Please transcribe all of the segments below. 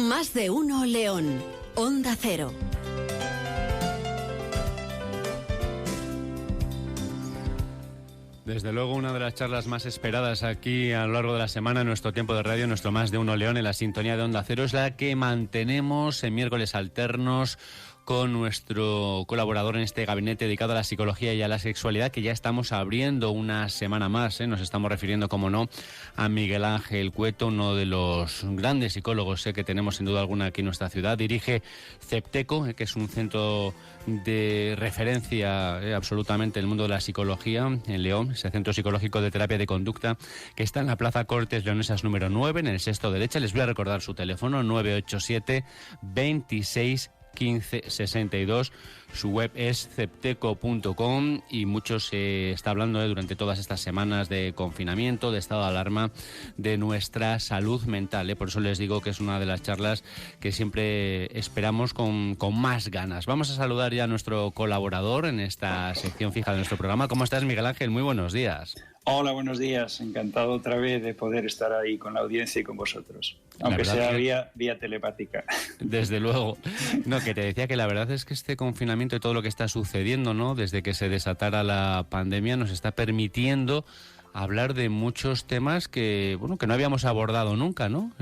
Más de uno León. Onda Cero. Desde luego, una de las charlas más esperadas aquí a lo largo de la semana en nuestro tiempo de radio, nuestro Más de uno León, en la sintonía de Onda Cero, es la que mantenemos en miércoles alternos con nuestro colaborador en este gabinete dedicado a la psicología y a la sexualidad, que ya estamos abriendo una semana más. Nos estamos refiriendo, como no, a Miguel Ángel Cueto, uno de los grandes psicólogos que tenemos sin duda alguna aquí en nuestra ciudad. Dirige Cepteco, que es un centro de referencia absolutamente en el mundo de la psicología en León, ese centro psicológico de terapia de conducta que está en la Plaza Cortes Leonesas número 9, en el sexto derecha. Les voy a recordar su teléfono: 987 26 15 62. Su web es cepteco.com y mucho se está hablando durante todas estas semanas de confinamiento, de estado de alarma, de nuestra salud mental. Por eso les digo que es una de las charlas que siempre esperamos con más ganas. Vamos a saludar ya a nuestro colaborador en esta sección fija de nuestro programa. ¿Cómo estás, Miguel Ángel? Muy buenos días. Hola, buenos días. Encantado otra vez de poder estar ahí con la audiencia y con vosotros. Aunque sea vía telepática. Desde luego. No, que te decía que la verdad es que este confinamiento y todo lo que está sucediendo, ¿no?, desde que se desatara la pandemia, nos está permitiendo hablar de muchos temas que, bueno, que no habíamos abordado nunca, ¿no?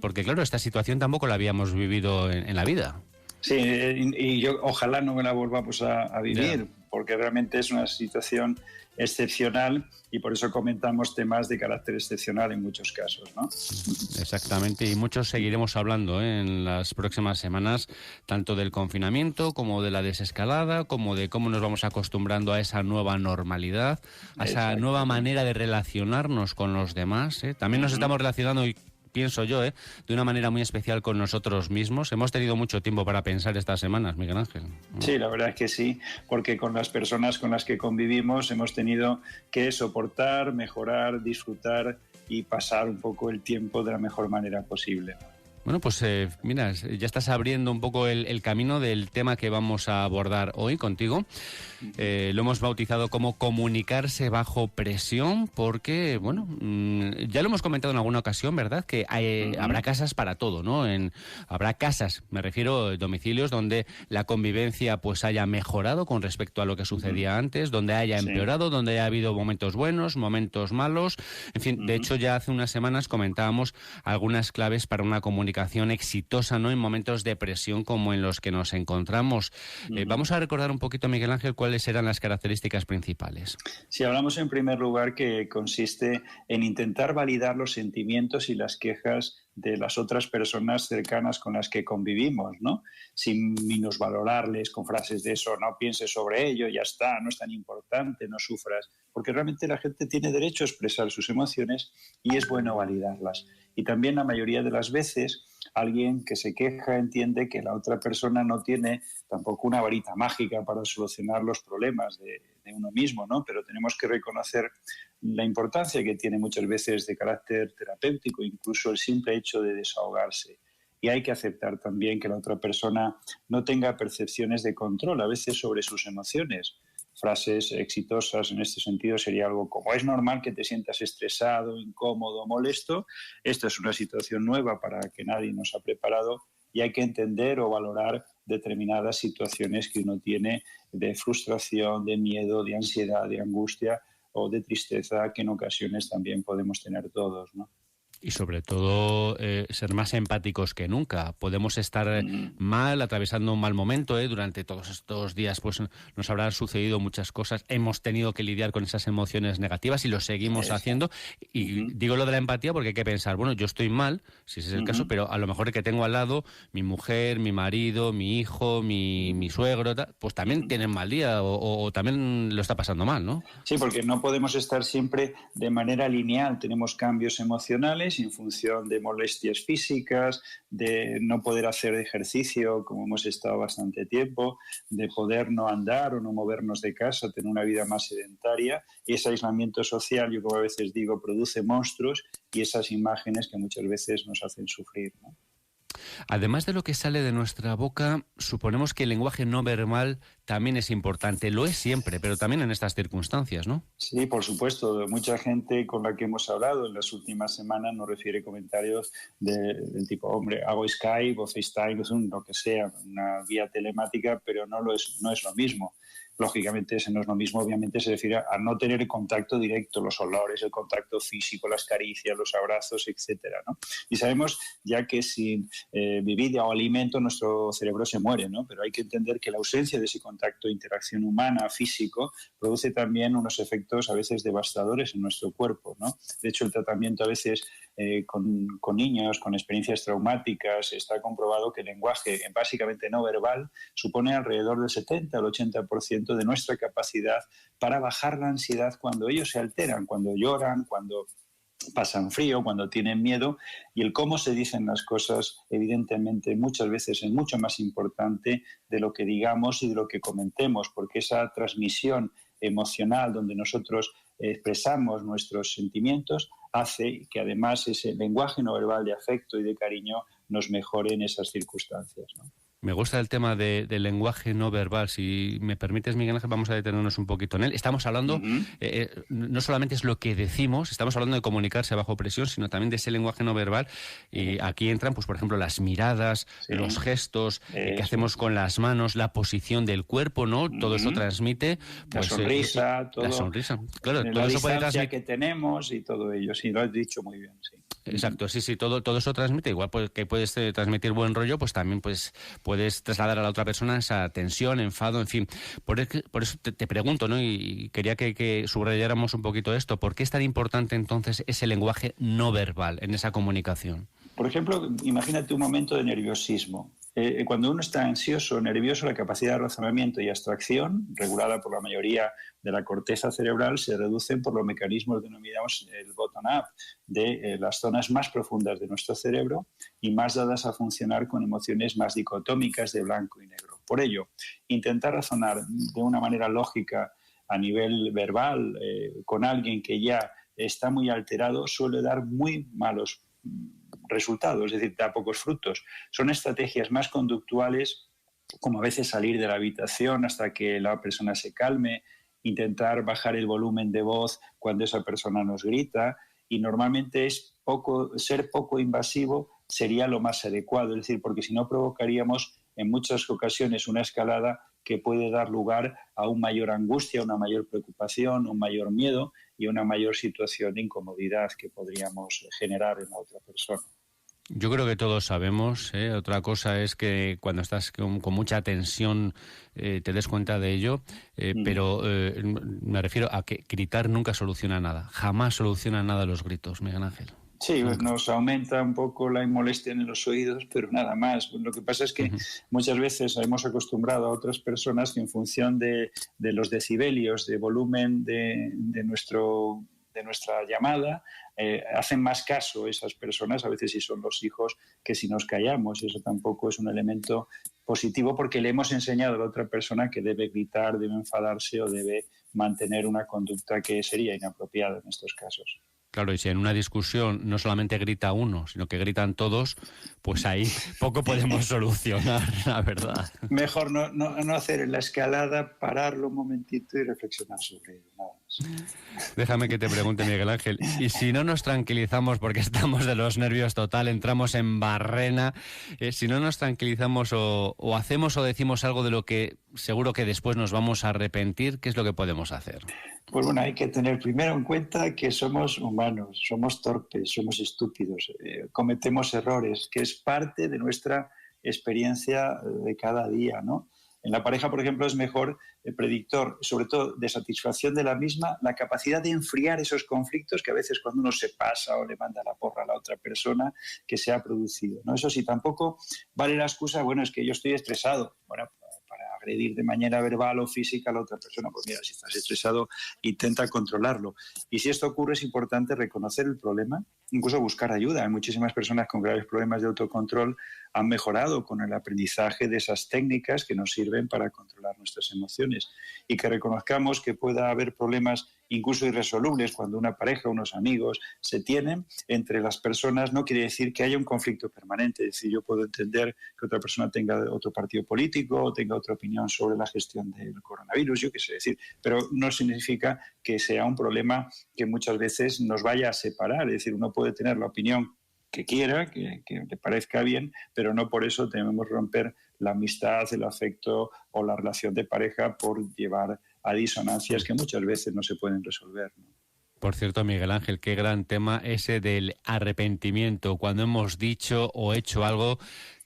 Porque, claro, esta situación tampoco la habíamos vivido en la vida. Sí, y yo ojalá no la volvamos a vivir, ya, porque realmente es una situación excepcional y por eso comentamos temas de carácter excepcional en muchos casos, ¿no? Exactamente, y muchos seguiremos hablando en las próximas semanas, tanto del confinamiento como de la desescalada, como de cómo nos vamos acostumbrando a esa nueva normalidad, a esa nueva manera de relacionarnos con los demás. También nos estamos relacionando, y pienso yo, de una manera muy especial con nosotros mismos. Hemos tenido mucho tiempo para pensar estas semanas, Miguel Ángel. Sí, la verdad es que sí, porque con las personas con las que convivimos hemos tenido que soportar, mejorar, disfrutar y pasar un poco el tiempo de la mejor manera posible. Bueno, pues mira, ya estás abriendo un poco el camino del tema que vamos a abordar hoy contigo. Lo hemos bautizado como comunicarse bajo presión, porque, bueno, ya lo hemos comentado en alguna ocasión, ¿verdad?, que habrá casas para todo, ¿no? Habrá casas, me refiero, domicilios donde la convivencia pues haya mejorado con respecto a lo que sucedía antes, donde haya empeorado, donde haya habido momentos buenos, momentos malos. En fin, de hecho, ya hace unas semanas comentábamos algunas claves para una comunicación exitosa, ¿no?, en momentos de presión como en los que nos encontramos. Vamos a recordar un poquito, Miguel Ángel, cuáles eran las características principales. Sí, hablamos en primer lugar que consiste en intentar validar los sentimientos y las quejas de las otras personas cercanas con las que convivimos, ¿no? Sin minusvalorarles con frases de eso, no pienses sobre ello, ya está, no es tan importante, no sufras, porque realmente la gente tiene derecho a expresar sus emociones y es bueno validarlas. Y también la mayoría de las veces alguien que se queja entiende que la otra persona no tiene tampoco una varita mágica para solucionar los problemas de uno mismo, ¿no? Pero tenemos que reconocer la importancia que tiene muchas veces de carácter terapéutico, incluso el simple hecho de desahogarse. Y hay que aceptar también que la otra persona no tenga percepciones de control, a veces sobre sus emociones. Frases exitosas en este sentido sería algo como: es normal que te sientas estresado, incómodo, molesto. Esta es una situación nueva para la que nadie nos ha preparado y hay que entender o valorar determinadas situaciones que uno tiene de frustración, de miedo, de ansiedad, de angustia o de tristeza, que en ocasiones también podemos tener todos, ¿no? Y sobre todo ser más empáticos que nunca. Podemos estar mal, atravesando un mal momento, durante todos estos días pues nos habrán sucedido muchas cosas, hemos tenido que lidiar con esas emociones negativas y lo seguimos haciendo. Y digo lo de la empatía porque hay que pensar, bueno, yo estoy mal, si ese es el caso, pero a lo mejor el que tengo al lado, mi mujer, mi marido, mi hijo, mi suegro, pues también tienen mal día o también lo está pasando mal, ¿no? Sí, porque no podemos estar siempre de manera lineal, tenemos cambios emocionales en función de molestias físicas, de no poder hacer ejercicio como hemos estado bastante tiempo, de poder no andar o no movernos de casa, tener una vida más sedentaria. Y ese aislamiento social, yo como a veces digo, produce monstruos y esas imágenes que muchas veces nos hacen sufrir, ¿no? Además de lo que sale de nuestra boca, suponemos que el lenguaje no verbal también es importante. Lo es siempre, pero también en estas circunstancias, ¿no? Sí, por supuesto. Mucha gente con la que hemos hablado en las últimas semanas nos refiere comentarios del tipo, hombre, hago Skype o FaceTime, lo que sea, una guía telemática, pero no es lo mismo. Lógicamente, ese no es lo mismo, obviamente se refiere a no tener el contacto directo, los olores, el contacto físico, las caricias, los abrazos, etcétera, ¿no? Y sabemos ya que sin bebida o alimento nuestro cerebro se muere, ¿no? Pero hay que entender que la ausencia de ese contacto, interacción humana, físico, produce también unos efectos a veces devastadores en nuestro cuerpo, ¿no? De hecho, el tratamiento a veces con niños con experiencias traumáticas está comprobado que el lenguaje básicamente no verbal supone alrededor del 70 al 80% de nuestra capacidad para bajar la ansiedad cuando ellos se alteran, cuando lloran, cuando pasan frío, cuando tienen miedo, y el cómo se dicen las cosas, evidentemente, muchas veces es mucho más importante de lo que digamos y de lo que comentemos, porque esa transmisión emocional donde nosotros expresamos nuestros sentimientos hace que además ese lenguaje no verbal de afecto y de cariño nos mejore en esas circunstancias, ¿no? Me gusta el tema del lenguaje no verbal. Si me permites, Miguel Ángel, vamos a detenernos un poquito en él. Estamos hablando, no solamente es lo que decimos, estamos hablando de comunicarse bajo presión, sino también de ese lenguaje no verbal. Y aquí entran, pues por ejemplo, las miradas, los gestos que hacemos con las manos, la posición del cuerpo, ¿no? Todo eso transmite... Pues, la sonrisa, todo. La sonrisa, claro. La todo eso puede distancia que tenemos y todo ello. Sí, lo has dicho muy bien, sí. Exacto, sí, todo eso transmite. Igual pues, que puedes transmitir buen rollo, pues también pues puedes trasladar a la otra persona esa tensión, enfado, en fin. Por eso te pregunto, ¿no? Y quería que subrayáramos un poquito esto. ¿Por qué es tan importante entonces ese lenguaje no verbal en esa comunicación? Por ejemplo, imagínate un momento de nerviosismo. Cuando uno está ansioso o nervioso, la capacidad de razonamiento y abstracción, regulada por la mayoría de la corteza cerebral, se reducen por los mecanismos denominados el bottom-up, de las zonas más profundas de nuestro cerebro y más dadas a funcionar con emociones más dicotómicas de blanco y negro. Por ello, intentar razonar de una manera lógica a nivel verbal con alguien que ya está muy alterado suele dar muy malos resultados, es decir, da pocos frutos. Son estrategias más conductuales, como a veces salir de la habitación hasta que la persona se calme, intentar bajar el volumen de voz cuando esa persona nos grita, y normalmente ser poco invasivo sería lo más adecuado, es decir, porque si no provocaríamos en muchas ocasiones una escalada que puede dar lugar a una mayor angustia, una mayor preocupación, un mayor miedo y una mayor situación de incomodidad que podríamos generar en la otra persona. Yo creo que todos sabemos, otra cosa es que cuando estás con mucha tensión te des cuenta de ello, pero me refiero a que gritar nunca soluciona nada, jamás soluciona nada los gritos, Miguel Ángel. Sí, pues nos aumenta un poco la molestia en los oídos, pero nada más. Lo que pasa es que muchas veces hemos acostumbrado a otras personas que en función de los decibelios, de volumen de nuestra llamada, hacen más caso esas personas, a veces si son los hijos, que si nos callamos. Eso tampoco es un elemento positivo porque le hemos enseñado a la otra persona que debe gritar, debe enfadarse o debe mantener una conducta que sería inapropiada en estos casos. Claro, y si en una discusión no solamente grita uno, sino que gritan todos, pues ahí poco podemos solucionar, la verdad. Mejor no hacer la escalada, pararlo un momentito y reflexionar sobre ello, nada más. Déjame que te pregunte, Miguel Ángel, y si no nos tranquilizamos porque estamos de los nervios total, entramos en barrena, si no nos tranquilizamos o hacemos o decimos algo de lo que seguro que después nos vamos a arrepentir, ¿qué es lo que podemos hacer? Pues bueno, hay que tener primero en cuenta que somos humanos, somos torpes, somos estúpidos, cometemos errores, que es parte de nuestra experiencia de cada día, ¿no? En la pareja, por ejemplo, es mejor el predictor, sobre todo de satisfacción de la misma, la capacidad de enfriar esos conflictos que a veces cuando uno se pasa o le manda la porra a la otra persona que se ha producido, ¿no? Eso sí, tampoco vale la excusa, bueno, es que yo estoy estresado. Bueno, para agredir de manera verbal o física a la otra persona, pues mira, si estás estresado, intenta controlarlo. Y si esto ocurre, es importante reconocer el problema, incluso buscar ayuda. Hay muchísimas personas con graves problemas de autocontrol han mejorado con el aprendizaje de esas técnicas que nos sirven para controlar nuestras emociones, y que reconozcamos que pueda haber problemas incluso irresolubles, cuando una pareja, unos amigos se tienen entre las personas, no quiere decir que haya un conflicto permanente. Es decir, yo puedo entender que otra persona tenga otro partido político o tenga otra opinión sobre la gestión del coronavirus, yo qué sé decir, pero no significa que sea un problema que muchas veces nos vaya a separar. Es decir, uno puede tener la opinión que quiera, que le parezca bien, pero no por eso debemos romper la amistad, el afecto o la relación de pareja por llevar a disonancias que muchas veces no se pueden resolver, ¿no? Por cierto, Miguel Ángel, qué gran tema ese del arrepentimiento. Cuando hemos dicho o hecho algo,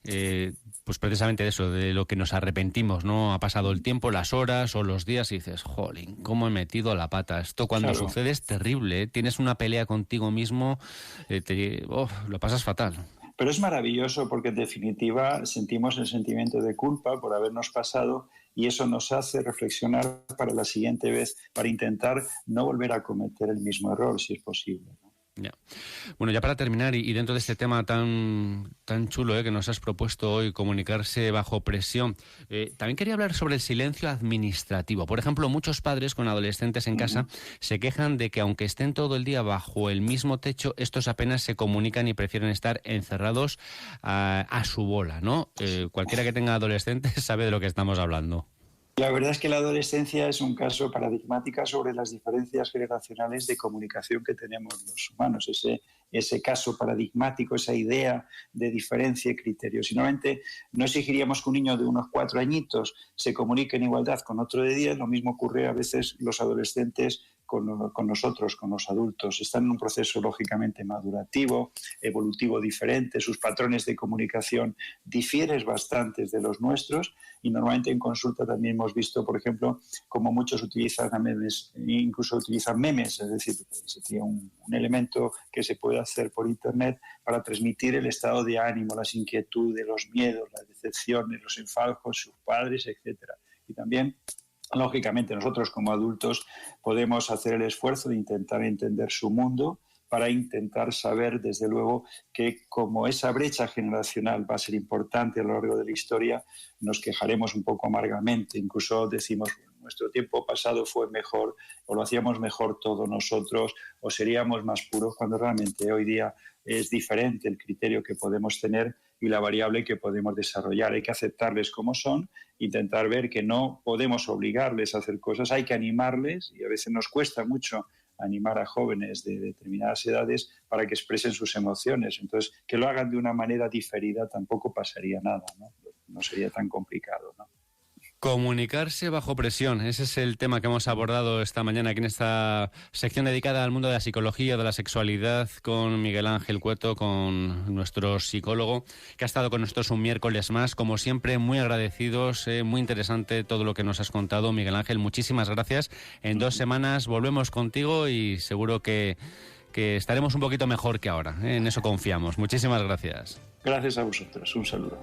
pues precisamente de eso, de lo que nos arrepentimos, ¿no? Ha pasado el tiempo, las horas o los días y dices, jolín, ¿cómo he metido la pata? Esto cuando sucede es terrible, ¿eh? Tienes una pelea contigo mismo, lo pasas fatal. Pero es maravilloso porque en definitiva sentimos el sentimiento de culpa por habernos pasado y eso nos hace reflexionar para la siguiente vez, para intentar no volver a cometer el mismo error, si es posible, ¿no? Ya. Bueno, ya para terminar, y dentro de este tema tan chulo que nos has propuesto hoy, comunicarse bajo presión, también quería hablar sobre el silencio administrativo. Por ejemplo, muchos padres con adolescentes en casa se quejan de que aunque estén todo el día bajo el mismo techo, estos apenas se comunican y prefieren estar encerrados a su bola, ¿no? Cualquiera que tenga adolescentes sabe de lo que estamos hablando. La verdad es que la adolescencia es un caso paradigmático sobre las diferencias generacionales de comunicación que tenemos los humanos. Ese caso paradigmático, esa idea de diferencia y criterios. Y normalmente no exigiríamos que un niño de unos 4 añitos se comunique en igualdad con otro de 10. Lo mismo ocurre a veces los adolescentes con nosotros, con los adultos. Están en un proceso lógicamente madurativo, evolutivo diferente, sus patrones de comunicación difieren bastante de los nuestros y normalmente en consulta también hemos visto, por ejemplo, como muchos utilizan memes, incluso utilizan memes, es decir, sería un elemento que se puede hacer por internet para transmitir el estado de ánimo, las inquietudes, los miedos, las decepciones, los enfados, sus padres, etcétera. Y también lógicamente nosotros como adultos podemos hacer el esfuerzo de intentar entender su mundo para intentar saber desde luego que como esa brecha generacional va a ser importante a lo largo de la historia, nos quejaremos un poco amargamente, incluso decimos nuestro tiempo pasado fue mejor o lo hacíamos mejor todos nosotros o seríamos más puros cuando realmente hoy día es diferente el criterio que podemos tener y la variable que podemos desarrollar. Hay que aceptarles como son, intentar ver que no podemos obligarles a hacer cosas, hay que animarles y a veces nos cuesta mucho animar a jóvenes de determinadas edades para que expresen sus emociones. Entonces, que lo hagan de una manera diferida tampoco pasaría nada, ¿no? No sería tan complicado, ¿no? Comunicarse bajo presión, ese es el tema que hemos abordado esta mañana aquí en esta sección dedicada al mundo de la psicología, de la sexualidad, con Miguel Ángel Cueto, con nuestro psicólogo, que ha estado con nosotros un miércoles más. Como siempre, muy agradecidos, muy interesante todo lo que nos has contado, Miguel Ángel. Muchísimas gracias. En 2 semanas volvemos contigo y seguro que estaremos un poquito mejor que ahora. En eso confiamos. Muchísimas gracias. Gracias a vosotros. Un saludo.